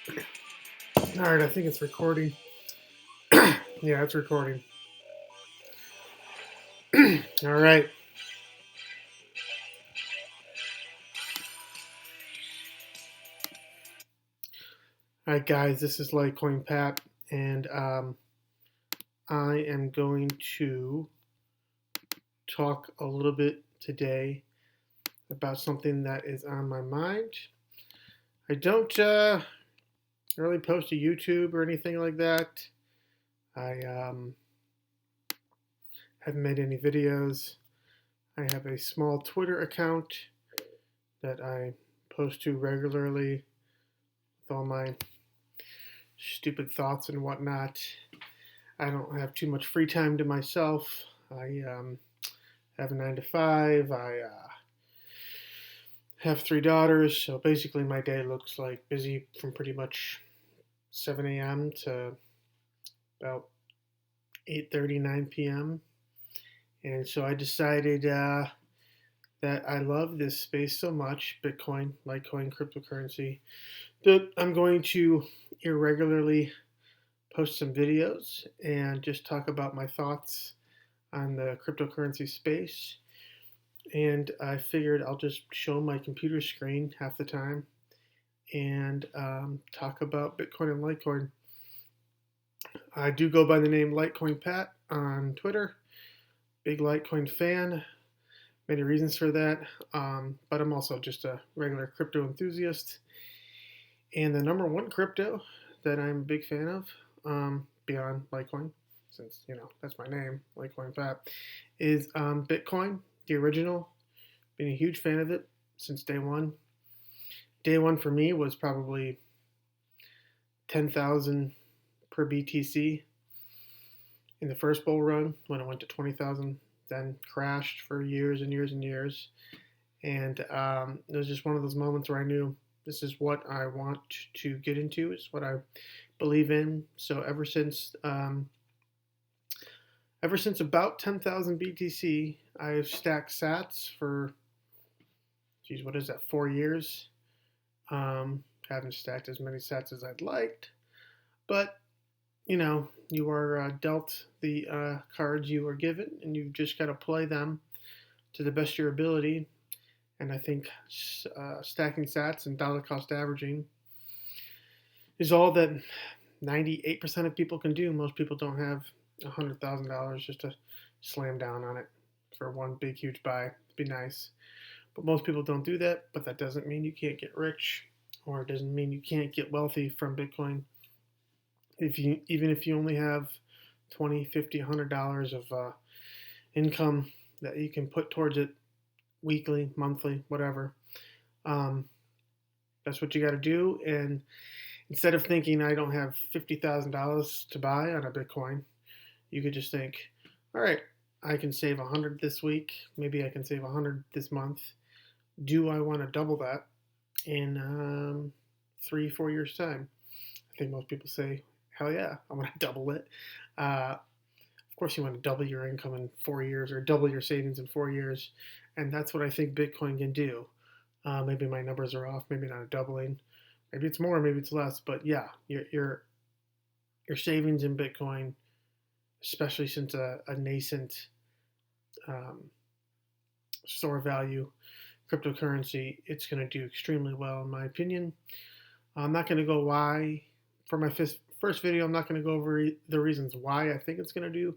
All right, I think it's recording. Yeah, it's recording. All right. All right, guys, this is Litecoin Pat, and I am going to talk a little bit today about something that is on my mind. I don't really post to YouTube or anything like that. I haven't made any videos. I have a small Twitter account that I post to regularly with all my stupid thoughts and whatnot. I don't have too much free time to myself. I have a 9 to 5. I have 3 daughters, so basically my day looks like busy from pretty much 7 a.m. to about 8:30, 9 p.m. And so I decided that I love this space so much, Bitcoin, Litecoin, cryptocurrency, that I'm going to irregularly post some videos and just talk about my thoughts on the cryptocurrency space. And I figured I'll just show my computer screen half the time and talk about Bitcoin and Litecoin. I do go by the name Litecoin Pat on Twitter. Big Litecoin fan. Many reasons for that, but I'm also just a regular crypto enthusiast. And the number one crypto that I'm a big fan of, beyond Litecoin, since that's my name, Litecoin Pat, is Bitcoin, the original. Been a huge fan of it since day one. Day one for me was probably 10,000 per BTC in the first bull run when it went to 20,000. Then crashed for years and years and years. And it was just one of those moments where I knew this is what I want to get into. It's what I believe in. So ever since about 10,000 BTC, I've stacked Sats for, geez, what is that? 4 years. Haven't stacked as many Sats as I'd liked, but you are dealt the cards you are given, and you've just got to play them to the best of your ability. And I think stacking Sats and dollar cost averaging is all that 98% of people can do. Most people don't have $100,000 just to slam down on it for one big, huge buy. It'd be nice. But most people don't do that, but that doesn't mean you can't get rich, or it doesn't mean you can't get wealthy from Bitcoin. Even if you only have $20, $50, $100 of income that you can put towards it weekly, monthly, whatever. That's what you got to do. And instead of thinking I don't have $50,000 to buy on a Bitcoin, you could just think, all right, I can save 100 this week. Maybe I can save 100 this month. Do I want to double that in 3-4 years time? I think most people say, hell yeah, I want to double it. Of course, you want to double your income in 4 years or double your savings in 4 years. And that's what I think Bitcoin can do. Maybe my numbers are off. Maybe not a doubling. Maybe it's more. Maybe it's less. But yeah, your savings in Bitcoin, especially since a nascent store of value cryptocurrency, it's going to do extremely well in my opinion. I'm not going to go why for my first video. I'm not going to go over the reasons why I think it's going to do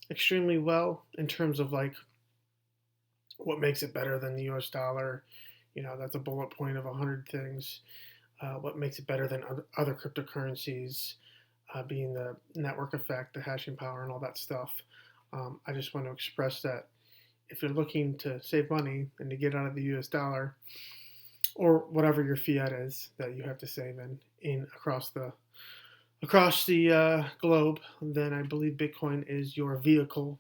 extremely well in terms of like what makes it better than the US dollar. That's a bullet point of 100 things. What makes it better than other cryptocurrencies, being the network effect, the hashing power, and all that stuff. I just want to express that if you're looking to save money and to get out of the US dollar, or whatever your fiat is that you have to save in across the globe, then I believe Bitcoin is your vehicle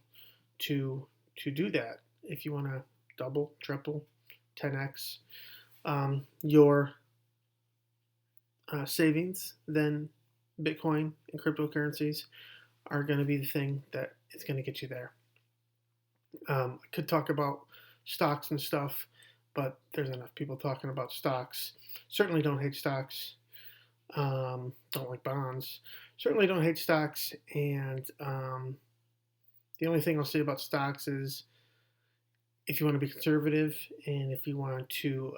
to do that. If you want to double, triple, 10x your savings, then Bitcoin and cryptocurrencies are going to be the thing that is going to get you there. I could talk about stocks and stuff, but there's enough people talking about stocks. Certainly don't hate stocks. Don't like bonds. Certainly don't hate stocks. And the only thing I'll say about stocks is if you want to be conservative and if you want to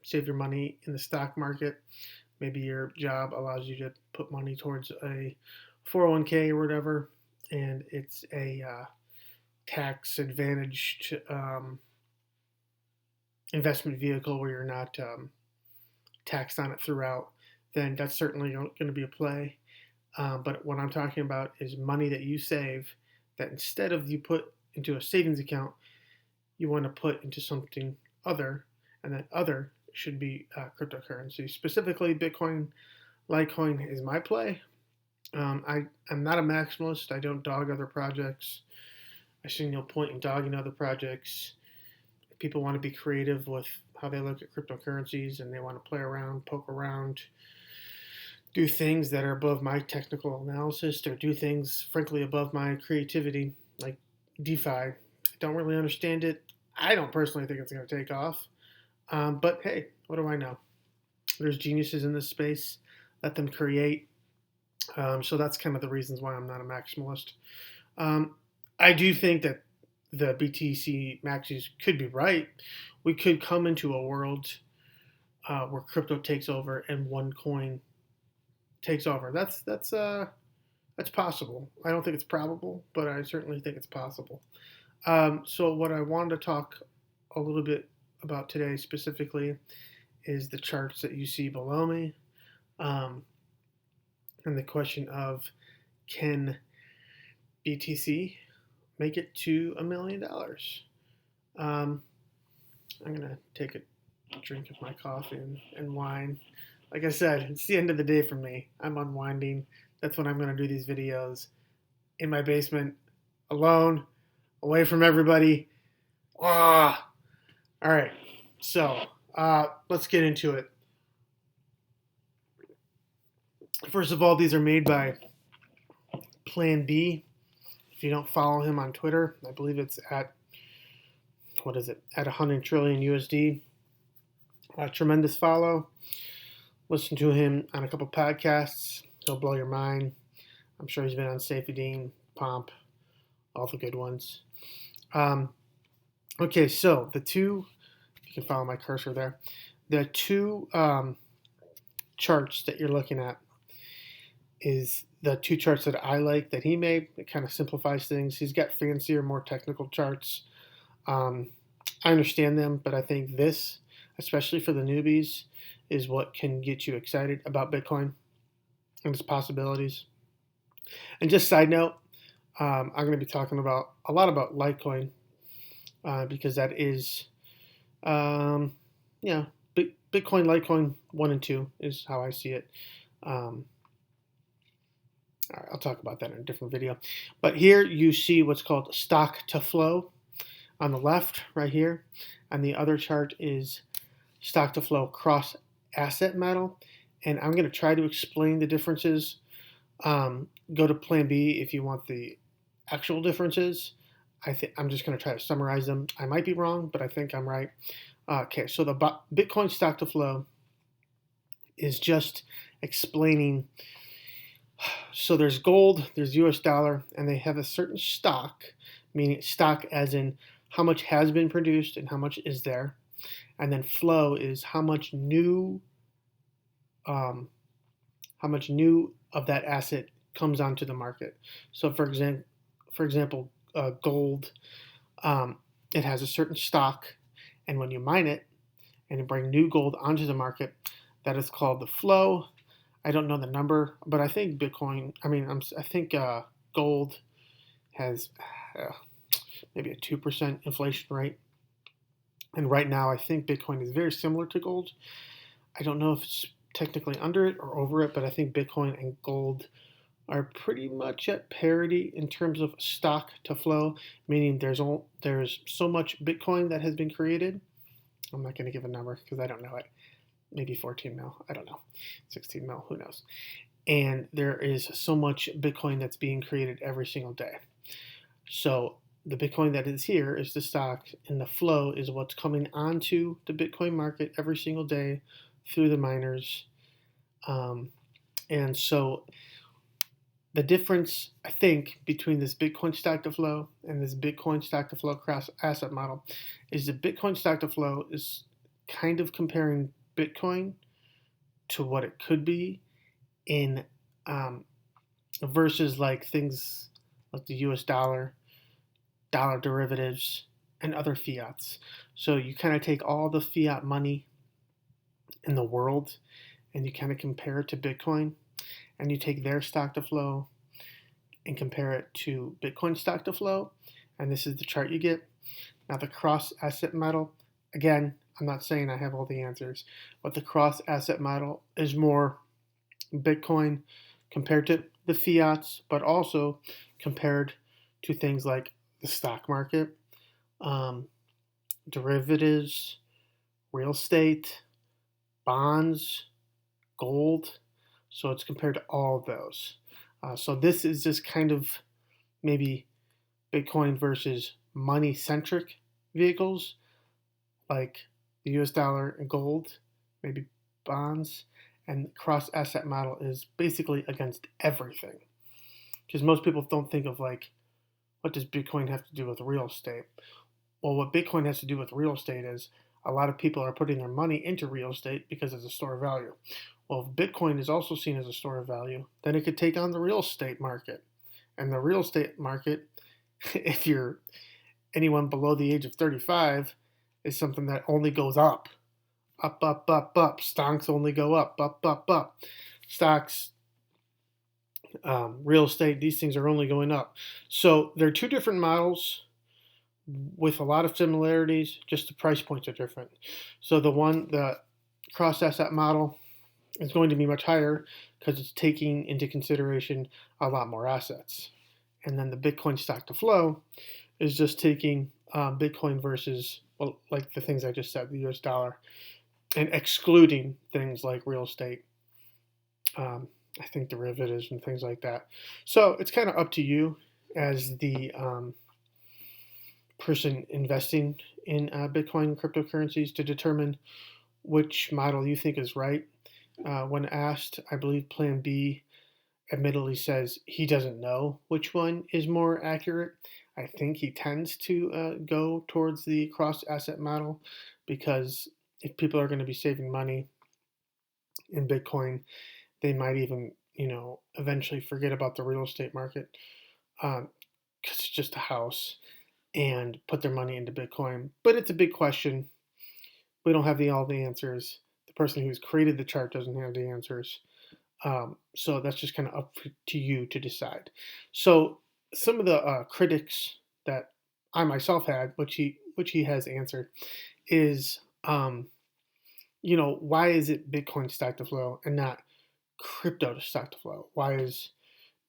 save your money in the stock market, maybe your job allows you to put money towards a 401k or whatever, and it's a tax advantaged investment vehicle where you're not taxed on it throughout, then that's certainly going to be a play. But what I'm talking about is money that you save that instead of you put into a savings account, you want to put into something other, and that other should be cryptocurrency. Specifically, Bitcoin, Litecoin is my play. I'm not a maximalist. I don't dog other projects. I see no point in dogging other projects. If people want to be creative with how they look at cryptocurrencies and they want to play around, poke around, do things that are above my technical analysis or do things, frankly, above my creativity, like DeFi. I don't really understand it. I don't personally think it's going to take off. But hey, what do I know? There's geniuses in this space. Let them create. So that's kind of the reasons why I'm not a maximalist. I do think that the BTC maxis could be right. We could come into a world where crypto takes over and one coin takes over. That's possible. I don't think it's probable, but I certainly think it's possible. So what I wanted to talk a little bit about today specifically is the charts that you see below me, and the question of can BTC make it to $1 million? I'm gonna take a drink of my coffee and wine. Like I said, it's the end of the day for me. I'm unwinding. That's when I'm gonna do these videos in my basement, alone, away from everybody. All right, so let's get into it. First of all, these are made by Plan B. If you don't follow him on Twitter, I believe it's at, at 100 trillion USD. Tremendous follow. Listen to him on a couple podcasts. He'll blow your mind. I'm sure he's been on Safety Dean, Pomp, all the good ones. Okay, so the two, you can follow my cursor there. The two charts that you're looking at is the two charts that I like that he made. It kind of simplifies things. He's got fancier, more technical charts. I understand them, but I think this, especially for the newbies, is what can get you excited about Bitcoin and its possibilities. And just side note, I'm going to be talking about a lot about Litecoin because that is, Bitcoin, Litecoin 1 and 2 is how I see it. All right, I'll talk about that in a different video. But here you see what's called stock to flow on the left right here. And the other chart is stock to flow cross asset metal. And I'm going to try to explain the differences. Go to Plan B if you want the actual differences. I'm just going to try to summarize them. I might be wrong, but I think I'm right. Okay, so the Bitcoin stock to flow is just explaining. So there's gold, there's US dollar, and they have a certain stock, meaning stock as in how much has been produced and how much is there. And then flow is how much new of that asset comes onto the market. So for example, gold, it has a certain stock, and when you mine it and you bring new gold onto the market, that is called the flow. I don't know the number, but I think gold has maybe a 2% inflation rate. And right now, I think Bitcoin is very similar to gold. I don't know if it's technically under it or over it, but I think Bitcoin and gold are pretty much at parity in terms of stock to flow, meaning there's so much Bitcoin that has been created. I'm not going to give a number because I don't know it. Maybe 14 mil, I don't know. 16 mil, who knows? And there is so much Bitcoin that's being created every single day. So the Bitcoin that is here is the stock, and the flow is what's coming onto the Bitcoin market every single day through the miners. And so the difference, I think, between this Bitcoin stack to flow and this Bitcoin stack to flow cross asset model is the Bitcoin stack to flow is kind of comparing Bitcoin to what it could be in versus like things like the US dollar, dollar derivatives, and other fiats. So you kind of take all the fiat money in the world and you kind of compare it to Bitcoin, and you take their stock to flow and compare it to Bitcoin stock to flow, and this is the chart you get. Now the cross asset model, again, I'm not saying I have all the answers, but the cross asset model is more Bitcoin compared to the fiats, but also compared to things like the stock market, um, derivatives, real estate, bonds, gold. So it's compared to all of those. So this is just kind of maybe Bitcoin versus money centric vehicles like the US dollar and gold, maybe bonds, and cross asset model is basically against everything. Because most people don't think of like, what does Bitcoin have to do with real estate? Well, what Bitcoin has to do with real estate is a lot of people are putting their money into real estate because it's a store of value. Well, if Bitcoin is also seen as a store of value, then it could take on the real estate market. And the real estate market, if you're anyone below the age of 35, is something that only goes up. Up, up, up, up. Stocks only go up, up, up, up. Stocks, real estate, these things are only going up. So they're two different models with a lot of similarities, just the price points are different. So the cross asset model is going to be much higher because it's taking into consideration a lot more assets. And then the Bitcoin stock to flow is just taking Bitcoin versus, well, like the things I just said, the US dollar, and excluding things like real estate, I think derivatives and things like that. So it's kind of up to you as the person investing in Bitcoin and cryptocurrencies to determine which model you think is right. When asked, I believe Plan B admittedly says he doesn't know which one is more accurate. I think he tends to go towards the cross asset model because if people are going to be saving money in Bitcoin, they might even, eventually forget about the real estate market because it's just a house and put their money into Bitcoin. But it's a big question. We don't have all the answers. The person who's created the chart doesn't have the answers. So that's just kind of up to you to decide. So some of the critics that I myself had, which he has answered, is why is it Bitcoin stock to flow and not crypto to stock to flow? Why is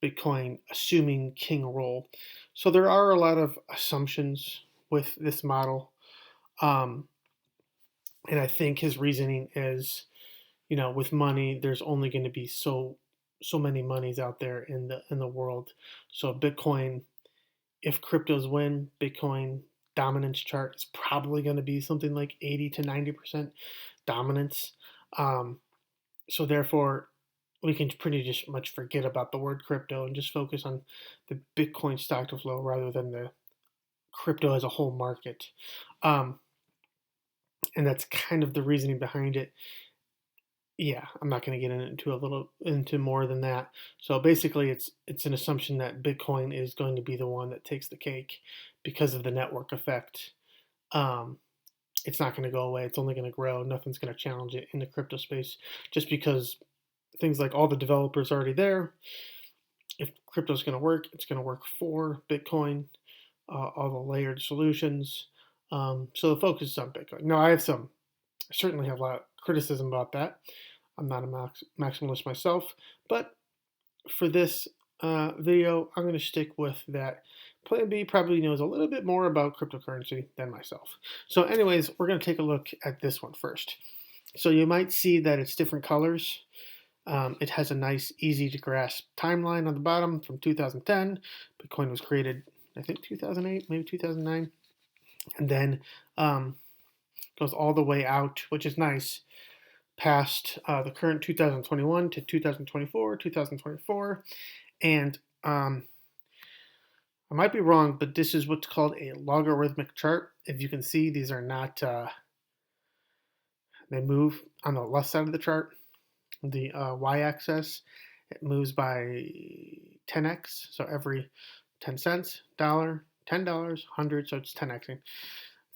Bitcoin assuming king role? So there are a lot of assumptions with this model, and I think his reasoning is, with money, there's only going to be so many monies out there in the world. So Bitcoin, if cryptos win, Bitcoin dominance chart is probably going to be something like 80 to 90% dominance. So therefore, we can pretty just much forget about the word crypto and just focus on the Bitcoin stock to flow rather than the crypto as a whole market. And that's kind of the reasoning behind it. Yeah, I'm not going to get into more than that. So basically, it's an assumption that Bitcoin is going to be the one that takes the cake because of the network effect. It's not going to go away. It's only going to grow. Nothing's going to challenge it in the crypto space, just because things like all the developers are already there. If crypto is going to work, it's going to work for Bitcoin. All the layered solutions. So the focus is on Bitcoin. Now, I certainly have a lot of criticism about that. I'm not a maximalist myself, but for this video, I'm going to stick with that. Plan B probably knows a little bit more about cryptocurrency than myself. So anyways, we're going to take a look at this one first. So you might see that it's different colors. It has a nice, easy to grasp timeline on the bottom from 2010. Bitcoin was created, I think 2008, maybe 2009. And then goes all the way out, which is nice. past the current 2021 to 2024, and I might be wrong, but this is what's called a logarithmic chart. If you can see, these are not, they move on the left side of the chart. The y-axis, it moves by 10x, so every 10 cents, dollar, $10, 100, so it's 10xing.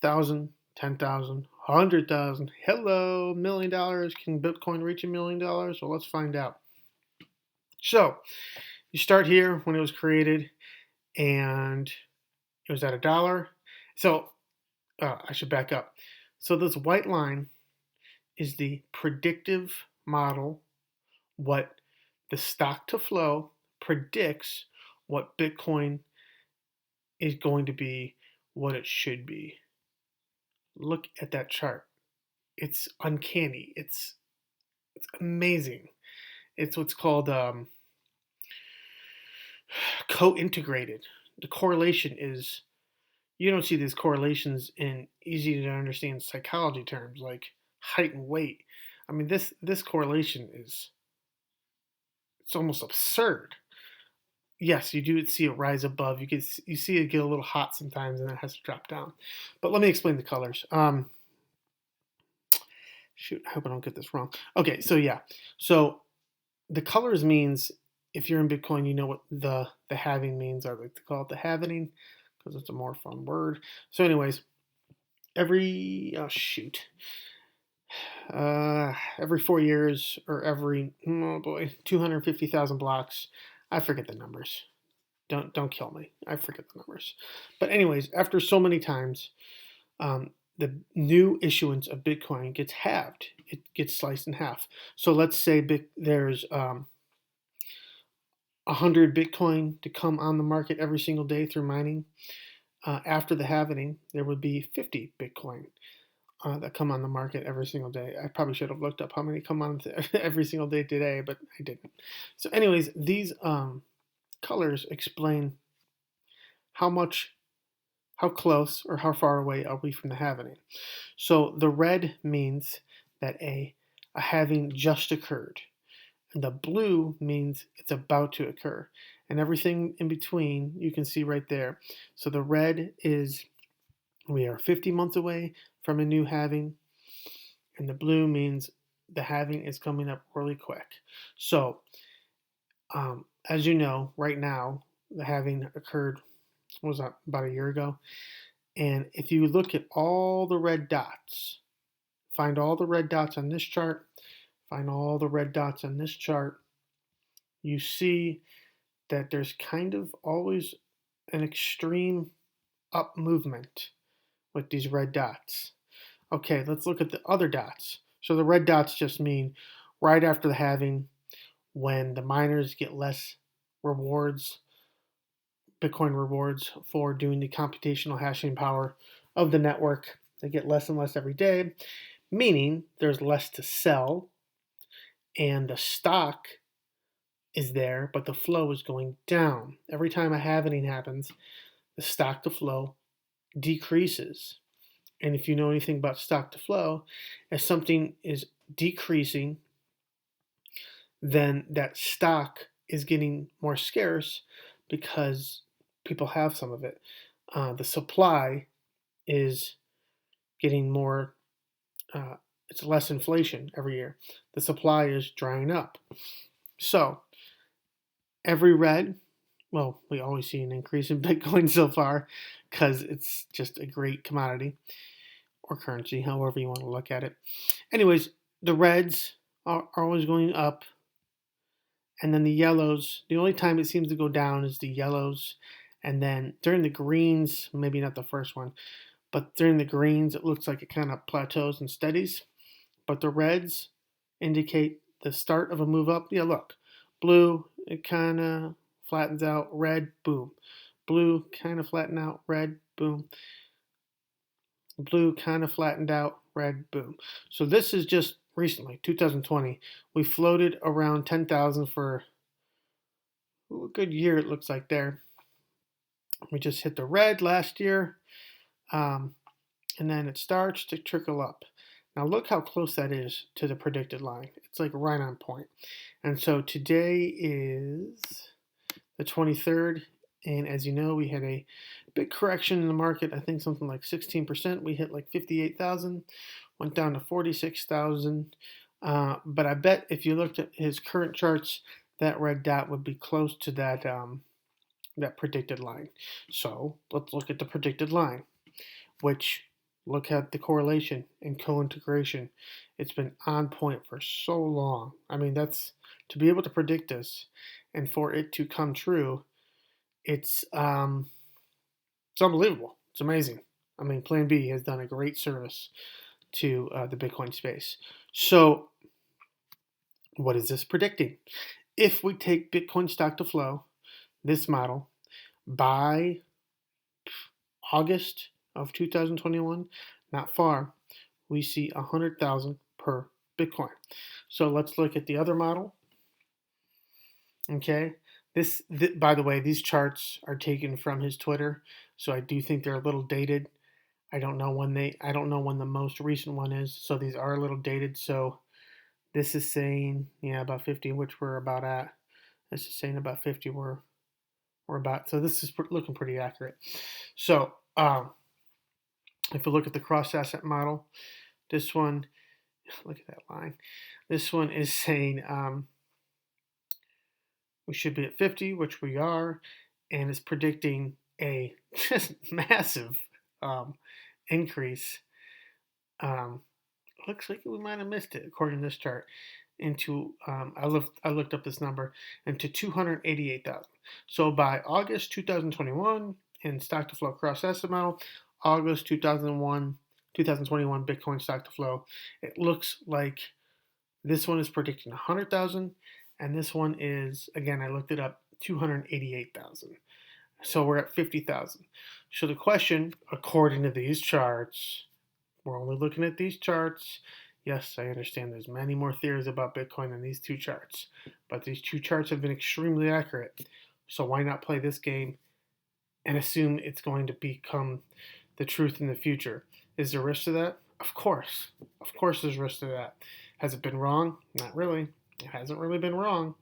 1,000, 10,000, 100,000. Hello, $1 million. Can Bitcoin reach $1 million? Well, let's find out. So you start here when it was created, and it was at $1. So I should back up. So this white line is the predictive model, what the stock to flow predicts what Bitcoin is going to be, what it should be. Look at that chart. It's uncanny. It's amazing. It's what's called co-integrated. The correlation is, you don't see these correlations in easy to understand psychology terms like height and weight. I mean, this correlation is, it's almost absurd. Yes, you do see it rise above. You see it get a little hot sometimes, and then it has to drop down. But let me explain the colors. Shoot, I hope I don't get this wrong. Okay, so yeah, so the colors means, if you're in Bitcoin, you know what the halving means. I like to call it the halvening because it's a more fun word. So, anyways, every 4 years, or every 250,000 blocks. I forget the numbers. Don't kill me. I forget the numbers. But anyways, after so many times, the new issuance of Bitcoin gets halved. It gets sliced in half. So let's say there's 100 Bitcoin to come on the market every single day through mining. After the halving, there would be 50 Bitcoin that come on the market every single day. I probably should have looked up how many come on every single day today, but I didn't. So anyways, these colors explain how close or how far away are we from the halving. So the red means that a halving just occurred, and the blue means it's about to occur, and everything in between you can see right there. So the red is, we are 50 months away from a new halving, and the blue means the halving is coming up really quick. So as you know, right now the halving occurred, what was that, about a year ago? And if you look at all the red dots, find all the red dots on this chart, find all the red dots on this chart, you see that there's kind of always an extreme up movement with these red dots. Okay, let's look at the other dots. So the red dots just mean right after the halving, when the miners get less rewards, Bitcoin rewards for doing the computational hashing power of the network. They get less and less every day, meaning there's less to sell, and the stock is there, but the flow is going down. Every time a halving happens, the stock to flow decreases. And if you know anything about stock to flow, if something is decreasing, then that stock is getting more scarce because people have some of it. The supply is getting more, it's less inflation every year. The supply is drying up. So every red, well, we always see an increase in Bitcoin so far because it's just a great commodity or currency, however you want to look at it. Anyways, the reds are always going up, and then the yellows, the only time it seems to go down is the yellows, and then during the greens, maybe not the first one, but during the greens it looks like it kind of plateaus and steadies, but the reds indicate the start of a move up. Yeah, look, blue, it kind of flattens out, red, boom. Blue kind of flattened out, red, boom. Blue kind of flattened out, red, boom. So this is just recently, 2020. We floated around 10,000 for a good year, it looks like there. We just hit the red last year, and then it starts to trickle up. Now look how close that is to the predicted line. It's like right on point. And so today is the 23rd, and as you know, we had a big correction in the market. I think something like 16%. We hit like 58,000, went down to 46,000. But I bet if you looked at his current charts, that red dot would be close to that predicted line. So let's look at the predicted line, which look at the correlation and co-integration. It's been on point for so long. I mean, that's to be able to predict this and for it to come true. It's unbelievable. It's amazing. I mean, Plan B has done a great service to the Bitcoin space. So, what is this predicting? If we take Bitcoin stock to flow, this model, by August of 2021, not far, we see 100,000 per Bitcoin. So let's look at the other model. Okay, by the way, these charts are taken from his Twitter, so I do think they're a little dated. I don't know when the most recent one is, so these are a little dated. So this is saying, about 50, which we're about at. This is saying about 50, we're about. So this is looking pretty accurate. So if we look at the cross asset model, this one, look at that line. This one is saying we should be at 50, which we are, and it's predicting a just massive increase. Looks like we might have missed it according to this chart. Into I looked up this number into 288,000. So by August 2021 in stock to flow cross asset model, August 2021 Bitcoin stock to flow, it looks like this one is predicting 100,000, and this one is, again, I looked it up, 288,000. So we're at 50,000. So the question, according to these charts, we're only looking at these charts. Yes, I understand there's many more theories about Bitcoin than these two charts, but these two charts have been extremely accurate. So why not play this game and assume it's going to become the truth in the future? Is there risk to that? Of course. Of course there's risk to that. Has it been wrong? Not really. It hasn't really been wrong.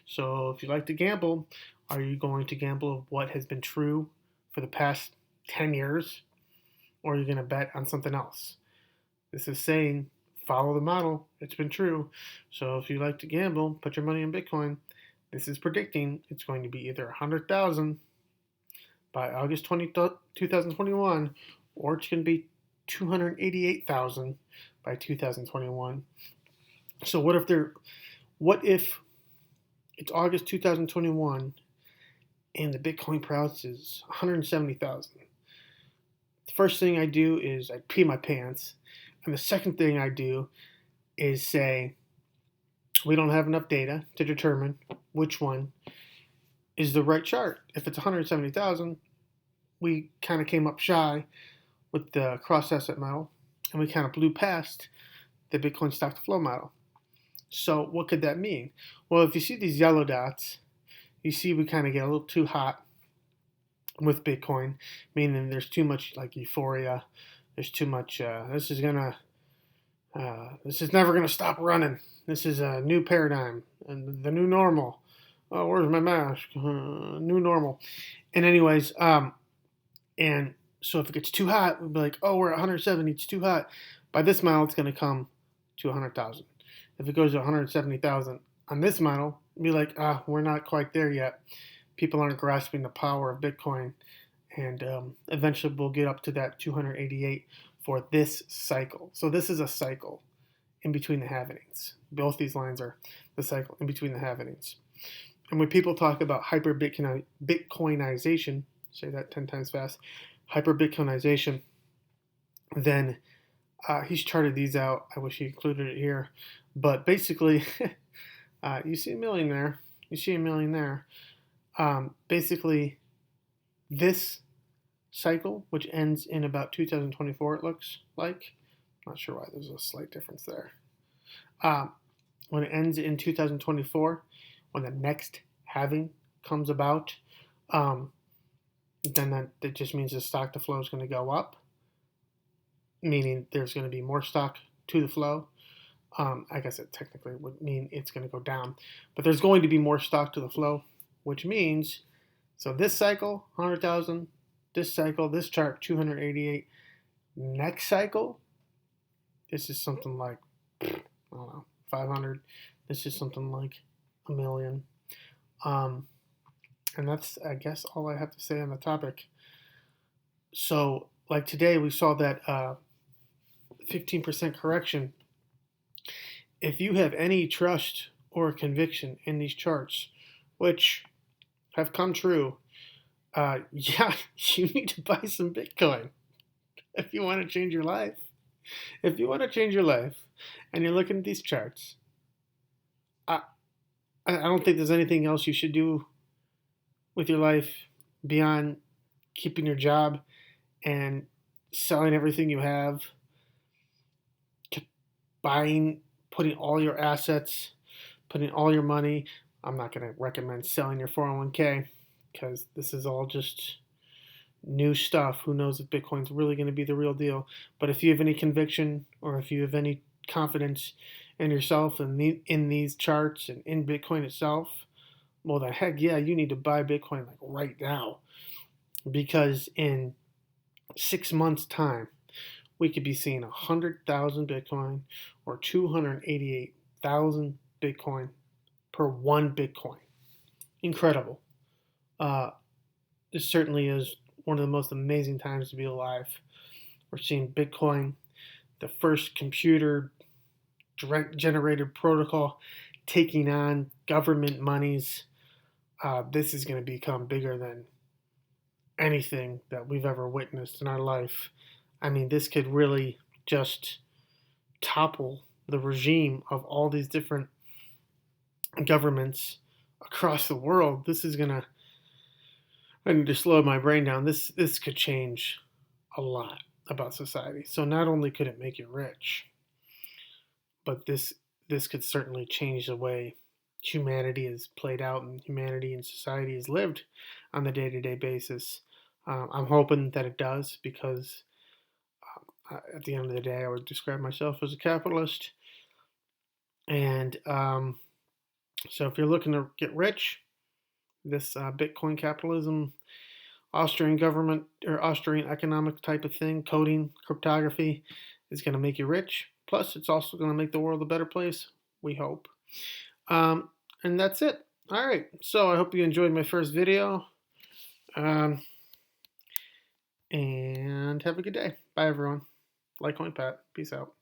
So if you like to gamble, are you going to gamble of what has been true for the past 10 years? Or are you going to bet on something else? This is saying, follow the model. It's been true. So if you like to gamble, put your money in Bitcoin. This is predicting it's going to be either 100,000 by August 2021, or it's going to be 288,000 by 2021. So what if it's August 2021 and the Bitcoin price is 170,000? The first thing I do is I pee my pants. And the second thing I do is say, we don't have enough data to determine which one is the right chart. If it's 170,000, we kind of came up shy with the cross asset model, and we kind of blew past the Bitcoin stock to flow model. So what could that mean? Well, if you see these yellow dots, you see we kind of get a little too hot with Bitcoin, meaning there's too much like euphoria. There's too much. This is never gonna stop running. This is a new paradigm and the new normal. Oh, where's my mask? New normal. And anyways, and so if it gets too hot, we'll be like, oh, we're at 170. It's too hot. By this model, it's gonna come to 100,000. If it goes to 170,000 on this model, we'll be like, we're not quite there yet. People aren't grasping the power of Bitcoin, and eventually we'll get up to that 288 for this cycle. So this is a cycle in between the halvenings. Both these lines are the cycle in between the halvenings. And when people talk about hyper-Bitcoinization, say that 10 times fast, hyper-Bitcoinization, then he's charted these out. I wish he included it here. But basically, you see a million there. You see a million there. Basically, this cycle, which ends in about 2024, it looks like. Not sure why there's a slight difference there. When it ends in 2024, when the next halving comes about, then that just means the stock to flow is going to go up, meaning there's going to be more stock to the flow. I guess it technically would mean it's going to go down, but there's going to be more stock to the flow, which means, so this cycle, 100,000, this cycle, this chart, 288, next cycle, this is something like, I don't know, 500, this is something like a million. And that's, I guess, all I have to say on the topic. So, like today, we saw that 15% correction. If you have any trust or conviction in these charts, which have come true, yeah, you need to buy some Bitcoin if you want to change your life. If you want to change your life and you're looking at these charts, I don't think there's anything else you should do with your life beyond keeping your job and selling everything you have, buying, putting all your assets, putting all your money. I'm not going to recommend selling your 401k because this is all just new stuff. Who knows if Bitcoin's really going to be the real deal? But if you have any conviction or if you have any confidence in yourself and in these charts and in Bitcoin itself, well, the heck yeah, you need to buy Bitcoin like right now, because in 6 months' time, we could be seeing 100,000 Bitcoin or 288,000 Bitcoin per one Bitcoin. Incredible. This certainly is one of the most amazing times to be alive. We're seeing Bitcoin, the first computer generated protocol, taking on government monies. This is going to become bigger than anything that we've ever witnessed in our life. I mean, this could really just topple the regime of all these different governments across the world. This is going to, I need to slow my brain down. This could change a lot about society. So not only could it make you rich, but this could certainly change the way humanity is played out and humanity and society is lived on the day-to-day basis. I'm hoping that it does, because at the end of the day, I would describe myself as a capitalist. And so if you're looking to get rich, this Bitcoin capitalism, Austrian government or Austrian economic type of thing, coding, cryptography, is going to make you rich. Plus, it's also going to make the world a better place, we hope. And that's it. All right. So I hope you enjoyed my first video. And have a good day. Bye, everyone. Litecoin Pat. Peace out.